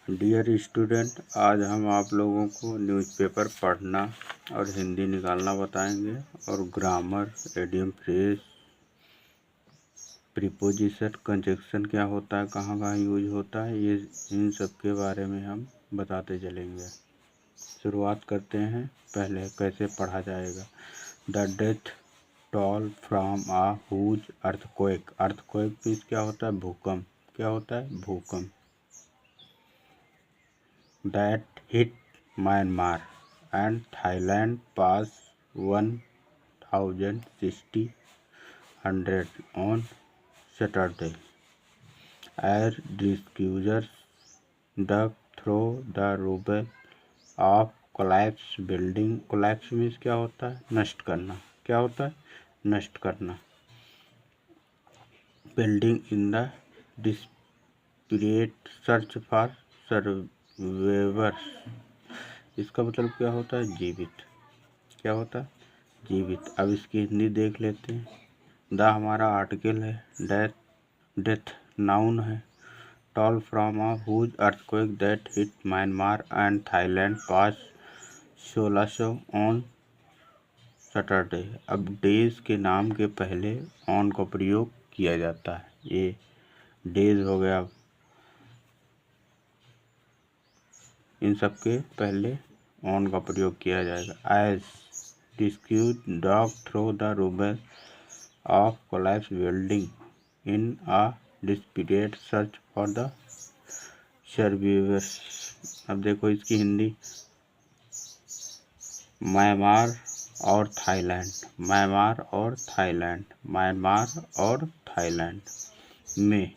Dear student, आज हम आप लोगों को न्यूज़पेपर पढ़ना और हिंदी निकालना बताएंगे और grammar, idiom, phrase, preposition, conjunction क्या होता है, कहाँ कहाँ यूज होता है, ये इन सब के बारे में हम बताते चलेंगे। शुरुआत करते हैं। पहले कैसे पढ़ा जाएगा। The death toll from a huge earthquake. Earthquake means क्या होता है? भूकंप। क्या होता है? भूकंप। That hit Myanmar and Thailand past 1,060 on Saturday. Air rescuers dug through the rubble of collapsed building. Collapse means क्या होता है? नष्ट करना। क्या होता है? नष्ट करना। Building in the desperate search for survivors. इसका मतलब क्या होता है? जीवित। क्या होता है? जीवित। अब इसकी हिंदी देख लेते हैं। द हमारा आर्टिकल है, डेथ नाउन है, toll from a huge earthquake that hit Myanmar and Thailand passed 1600 on Saturday. अब डेज के नाम के पहले ऑन का प्रयोग किया जाता है। ये डेज हो गया, इन सब के पहले ऑन का प्रयोग किया जाएगा। As rescued dug through the rubble of collapsed building in a desperate search for the survivors। अब देखो इसकी हिंदी। म्यांमार और थाईलैंड, म्यांमार और थाईलैंड, म्यांमार और थाईलैंड में,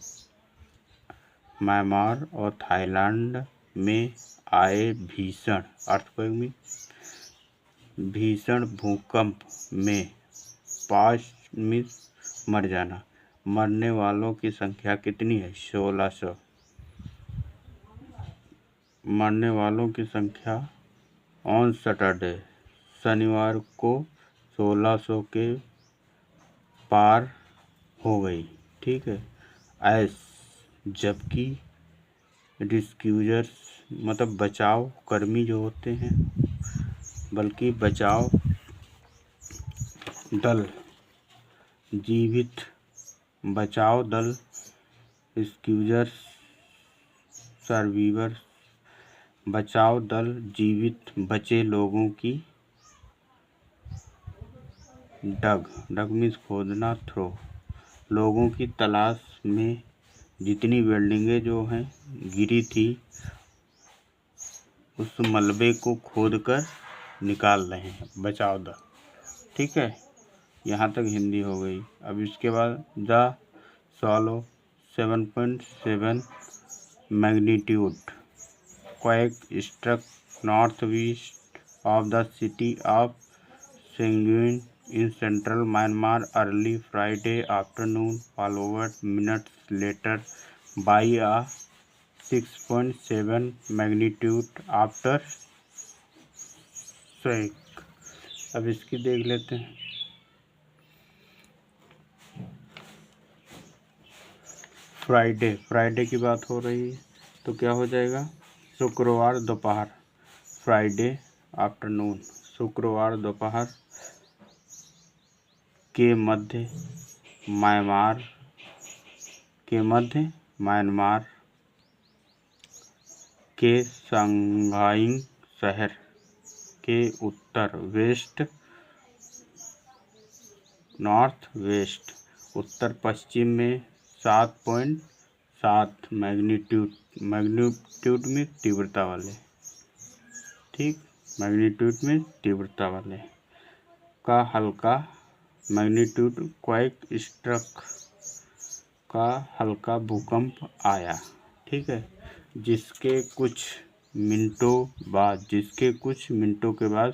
म्यांमार और थाईलैंड में आए भीषण अर्थक्वेक में, भीषण भूकंप में 5 में मर जाना। मरने वालों की संख्या कितनी है? 1600। मरने वालों की संख्या ऑन सैटरडे, शनिवार को 1600 के पार हो गई। ठीक है। एस जबकि रिस्क्यूजर्स मतलब बचाव कर्मी जो होते हैं, बल्कि बचाव दल, जीवित बचाव दल, रिस्क्यूजर्स, सर्वाइवर्स, बचाव दल जीवित बचे लोगों की, डग मीन्स खोदना, थ्रो लोगों की तलाश में जितनी बिल्डिंगें जो हैं गिरी थी उस मलबे को खोदकर निकाल रहे हैं बचाव दल। ठीक है, यहाँ तक हिंदी हो गई। अब इसके बाद the solo 7.7 magnitude quake struck north east of the city of Sagaing in central Myanmar early Friday afternoon, followed minutes later by a 6.7 magnitude aftershock। अब इसकी देख लेते हैं। फ्राइडे की बात हो रही है तो क्या हो जाएगा? शुक्रवार दोपहर, फ्राइडे आफ्टरनून, शुक्रवार दोपहर के मध्य म्यांमार के सांघाई शहर के उत्तर नॉर्थ वेस्ट उत्तर पश्चिम में 7.7 मैग्नीट्यूड में तीव्रता वाले, ठीक, मैग्नीट्यूड में तीव्रता वाले का हल्का मैग्नीट्यूड क्वेक स्ट्रक का हल्का भूकंप आया। ठीक है, जिसके कुछ मिनटों के बाद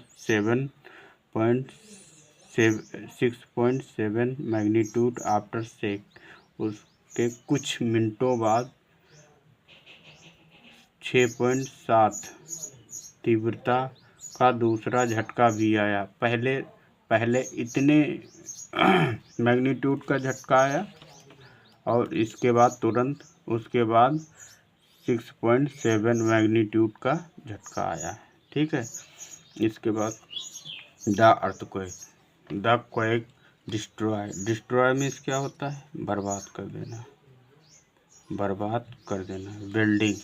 6.7 मैग्नीट्यूड आफ्टर शेक, उसके कुछ मिनटों बाद 6.7 तीव्रता का दूसरा झटका भी आया। पहले इतने मैग्नीट्यूड का झटका आया और इसके बाद तुरंत उसके बाद 6.7 मैग्नीट्यूड का झटका आया है। ठीक है, इसके बाद द क्वेक डिस्ट्रॉय मीन्स क्या होता है? बर्बाद कर देना, बर्बाद कर देना। बिल्डिंग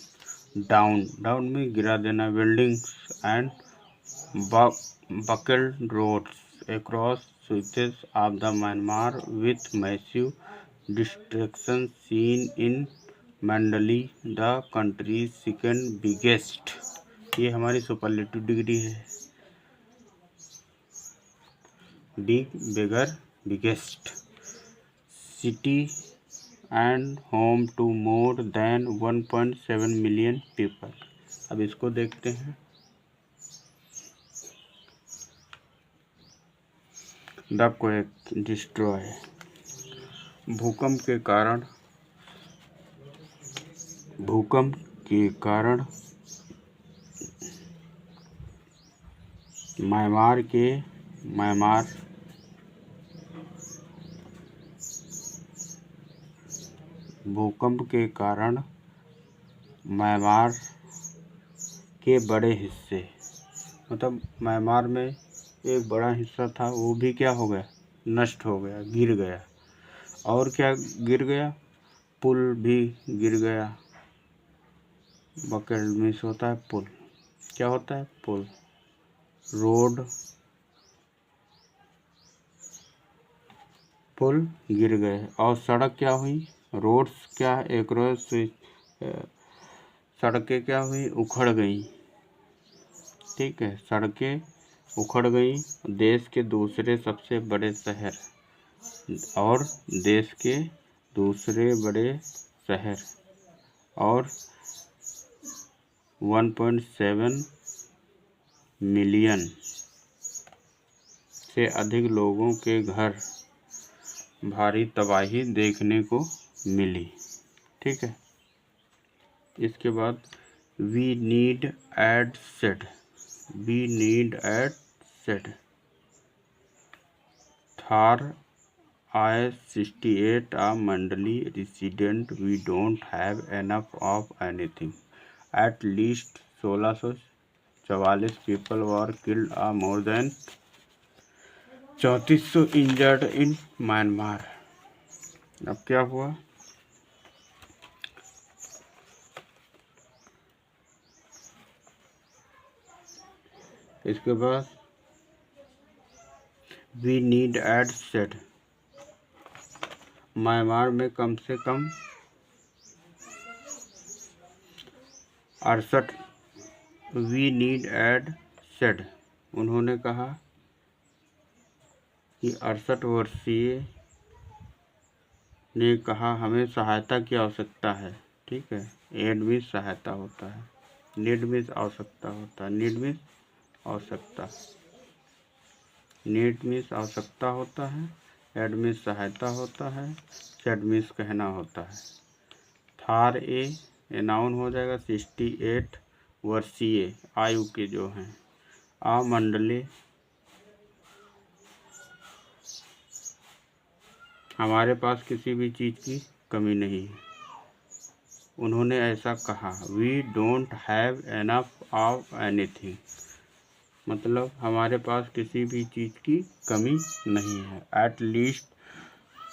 डाउन में गिरा देना। Buildings and buckled roads across swathes of the Myanmar with massive destruction seen in Mandalay, the country's second biggest। ये हमारी सुपरलेटिव डिग्री है, biggest city and home to more than 1.7 million people. अब इसको देखते हैं। द क्वेक डिस्ट्रॉय भूकंप के कारण म्यांमार के बड़े हिस्से, मतलब म्यांमार में एक बड़ा हिस्सा था, वो भी क्या हो गया? नष्ट हो गया, गिर गया। और क्या गिर गया? पुल भी गिर गया। बकेट मिस होता है पुल। क्या होता है? पुल। रोड, पुल गिर गए। और सड़क क्या हुई? रोड्स क्या? एक्रॉस सड़कें क्या हुई? उखड़ गई। ठीक है, सड़कें उखड़ गई। देश के दूसरे सबसे बड़े शहर और 1.7 मिलियन से अधिक लोगों के घर भारी तबाही देखने को मिली। ठीक है, इसके बाद वी नीड एड सेड थार I-68 a Mandalay resident, we don't have enough of anything. At least 1644 people were killed, more than 3400 injured in Myanmar। अब क्या हुआ? इसके बाद we need aid said Myanmar में कम से कम 68 वी नीड एड सेड उन्होंने कहा कि 68 वर्षीय ने कहा हमें सहायता की आवश्यकता है। ठीक है, एड मीन्स सहायता होता है, नीड मीन्स आवश्यकता होता है। नीड मीन्स आवश्यकता, नीड मीन्स आवश्यकता होता है, एड मीन्स सहायता होता है, सेड मीन्स कहना होता है। थार ए नाउन हो जाएगा। 68 वर्षीय आयु के जो हैं। आ मंडले हमारे पास किसी भी चीज़ की कमी नहीं है। उन्होंने ऐसा कहा। We don't have enough of anything, मतलब हमारे पास किसी भी चीज़ की कमी नहीं है। At least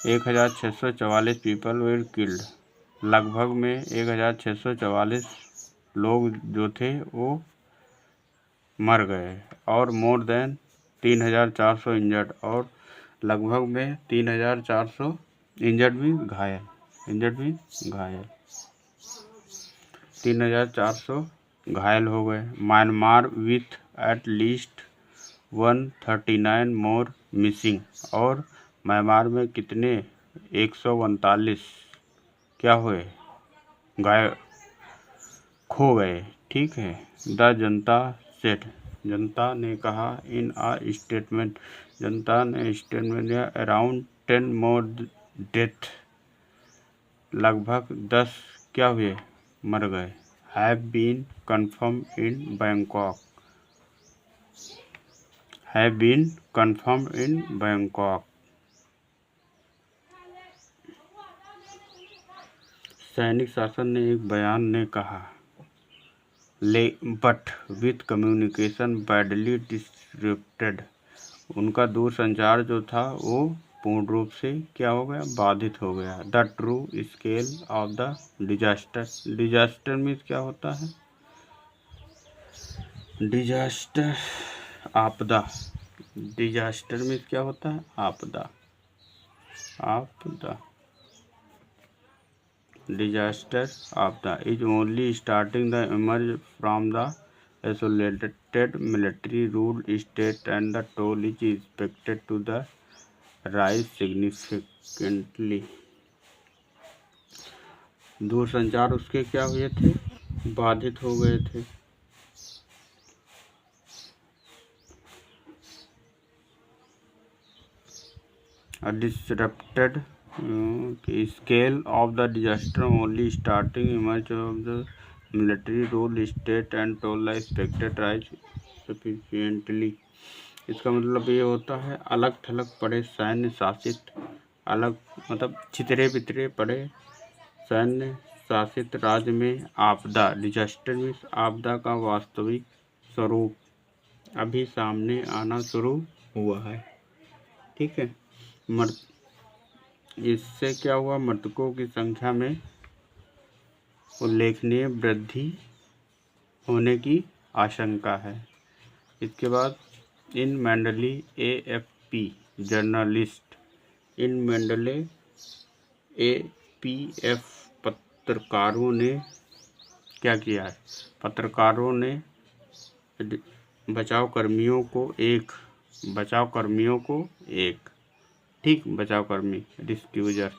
1644 people were killed, लगभग में 1644 लोग जो थे वो मर गए। और मोर देन 3400 इंजर्ड, और लगभग में 3400 इंजर्ड भी घायल 3400 घायल हो गए। Myanmar with at least 139 more missing, और म्यांमार में कितने 139 क्या हुए? घायल, खो गए। ठीक है। द जनता सेड, जनता ने कहा। इन आ स्टेटमेंट, जनता ने स्टेटमेंट दिया। अराउंड 10 मोर डेथ, लगभग 10 क्या हुए? मर गए। Have been confirmed in Bangkok, सैनिक शासन ने एक बयान में कहा, but with communication badly disrupted, उनका दूरसंचार जो था वो पूर्ण रूप से क्या हो गया, बाधित हो गया। The true scale of the disaster, disaster means क्या होता है, डिजास्टर आपदा, डिजास्टर मीन्स क्या होता है, आपदा, आपदा, disaster आपदा is only starting the emerge from the isolated military rule state and the toll is expected to the rise significantly। दूरसंचार उसके क्या हुए थे, बाधित हो गए थे। Disrupted scale of the disaster only starting emerge of the military rule state and toll expected rise sufficiently। इसका मतलब ये होता है अलग थलग पड़े सैन्य शासित, अलग मतलब छितरे बितरे पड़े सैन्य शासित राज्य में आपदा, डिजास्टर में आपदा का वास्तविक स्वरूप अभी सामने आना शुरू हुआ है। ठीक है, इससे क्या हुआ, मृतकों की संख्या में उल्लेखनीय वृद्धि होने की आशंका है। इसके बाद इन मैंडले AFP जर्नलिस्ट, इन मैंडले APF पत्रकारों ने क्या किया है, पत्रकारों ने बचाव कर्मियों को एक ठीक, बचाव कर्मी rescuers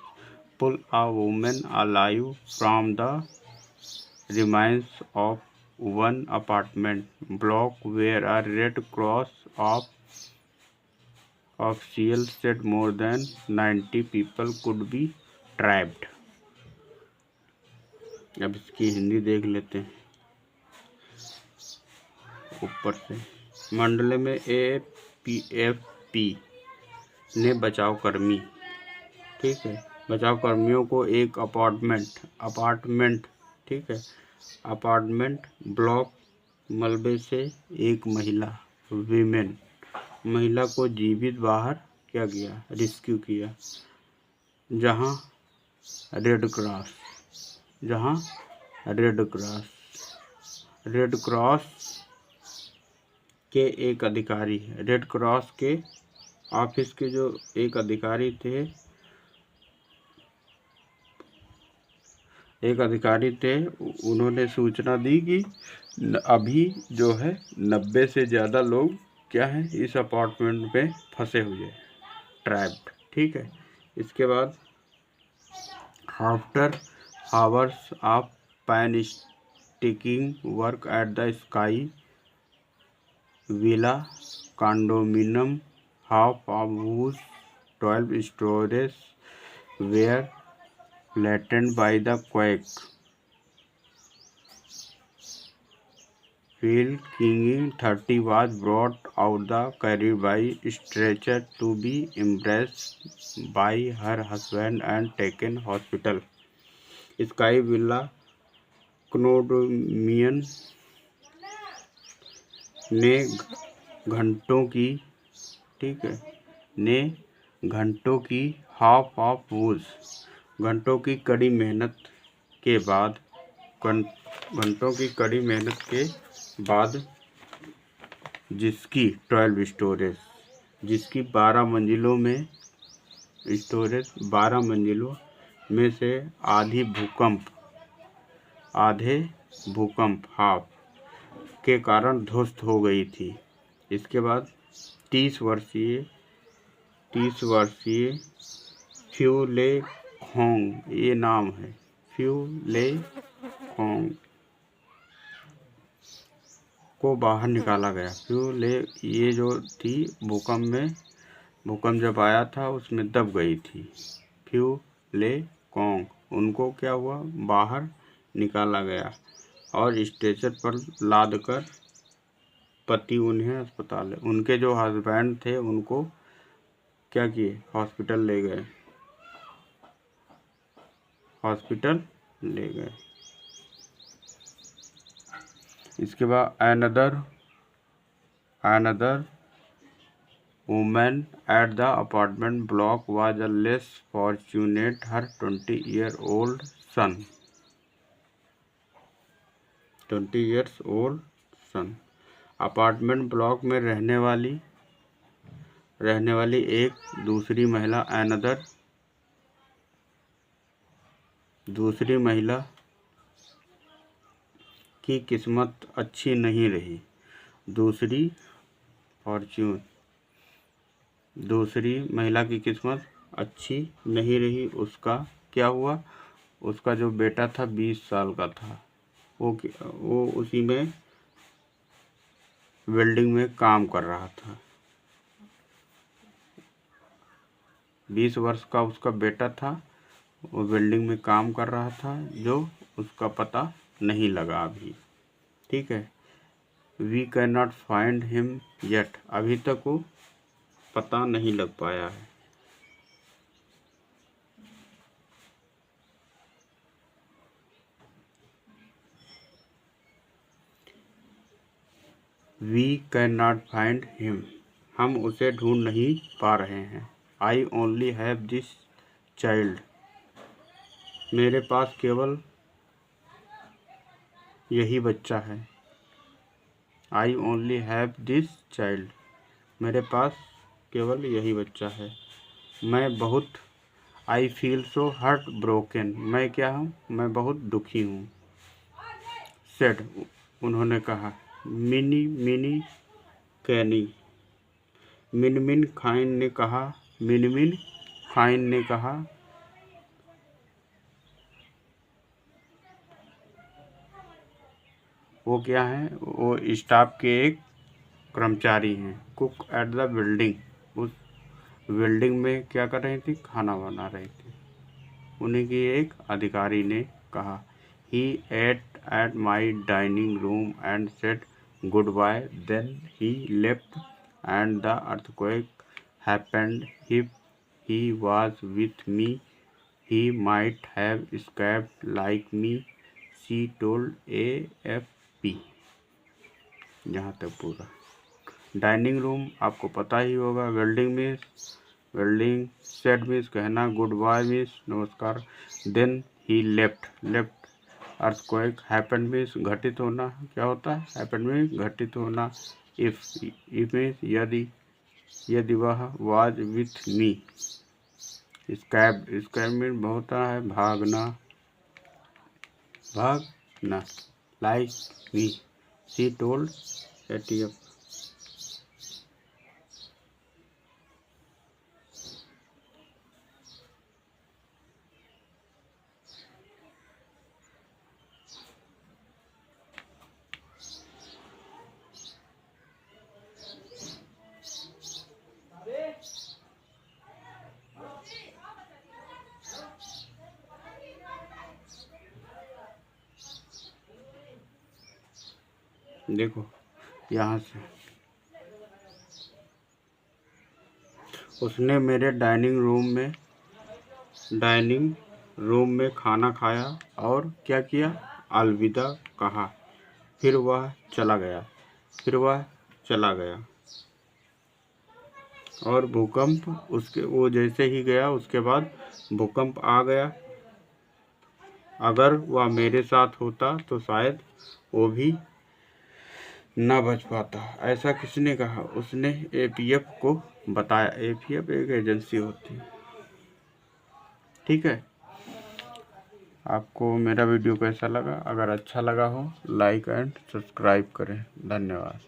pull a woman alive from the remains of one apartment block where a red cross official said more than 90 people could be trapped. अब इसकी हिंदी देख लेते हैं ऊपर से। मंडले में APFP ने बचाव कर्मी, ठीक है, बचाव कर्मियों को एक अपार्टमेंट ठीक है, अपार्टमेंट ब्लॉक मलबे से एक महिला को जीवित बाहर क्या किया, रेस्क्यू किया, जहां रेड क्रॉस के एक अधिकारी, रेड क्रॉस के ऑफिस के जो एक अधिकारी थे, उन्होंने सूचना दी कि अभी जो है 90 से ज़्यादा लोग क्या हैं, इस अपार्टमेंट में फंसे हुए, ट्रैप्ड। ठीक है, इसके बाद after hours of pan sticking work at the sky villa condominium, half of whose 12 stories were flattened by the quake, Phil King 30 was brought out the carried by stretcher to be embraced by her husband and taken hospital। Sky villa condominium ने घंटों की half of whose, घंटों की कड़ी मेहनत के बाद जिसकी 12 स्टोरेज, जिसकी 12 मंजिलों में से आधे भूकंप हाफ के कारण ध्वस्त हो गई थी। इसके बाद 30 वर्षीय फ्यू ले खोंग, ये नाम है फ्यू ले खोंग, को बाहर निकाला गया। फ्यू ले ये जो थी भूकंप जब आया था उसमें दब गई थी। फ्यू ले खोंग, उनको क्या हुआ, बाहर निकाला गया और स्ट्रेचर पर लादकर पति उन्हें अस्पताल, उनके जो हस्बैंड थे उनको क्या किए, हॉस्पिटल ले गए, हॉस्पिटल ले गए। इसके बाद another woman at the apartment block was less fortunate. Her 20-year-old son 20 years old son apartment block में रहने वाली एक दूसरी महिला की किस्मत अच्छी नहीं रही। दूसरी महिला की किस्मत अच्छी नहीं रही। उसका क्या हुआ? उसका जो बेटा था 20 साल का था, वो उसी में वेल्डिंग में काम कर रहा था। 20 वर्ष का उसका बेटा था, वो वेल्डिंग में काम कर रहा था, जो उसका पता नहीं लगा अभी। ठीक है, we can not find him yet, अभी तक वो पता नहीं लग पाया है। We can not find him, हम उसे ढूंढ नहीं पा रहे हैं। I only have this child, मेरे पास केवल यही बच्चा है। I only have this child, मेरे पास केवल यही बच्चा है। मैं बहुत I feel so heartbroken, मैं क्या हूँ? मैं बहुत दुखी हूँ। सेड, उन्होंने कहा। मिनी कैनी, मिनमिन खाइन ने कहा। वो क्या है? वो स्टाफ के एक कर्मचारी हैं। कुक एट द बिल्डिंग, उस बिल्डिंग में क्या कर रही थी? खाना बना रही थी। उन्हीं की एक अधिकारी ने कहा। He ate my dining room and said goodbye, then he left and the earthquake happened. If he was with me he might have escaped like me, she told AFP। यहाँ तक पूरा। डाइनिंग रूम आपको पता ही होगा। Welding said means कहना, goodbye means नमस्कार, then he left earthquake happened means घटित होना। क्या होता है? हैपेंड मीन्स घटित होना। इफ मीन्स यदि वह वाज विथ मी। स्कैप मीन होता है भागना। Like me, she told ETF. देखो यहाँ से, उसने मेरे डाइनिंग रूम में खाना खाया और क्या किया? अलविदा कहा। फिर वह चला गया और भूकंप वो जैसे ही गया उसके बाद भूकंप आ गया। अगर वह मेरे साथ होता तो शायद वो भी ना बच पाता। ऐसा किसने कहा? उसने एपीएफ को बताया। एपीएफ एक एजेंसी होती है। ठीक है, आपको मेरा वीडियो कैसा लगा? अगर अच्छा लगा हो लाइक एंड सब्सक्राइब करें। धन्यवाद।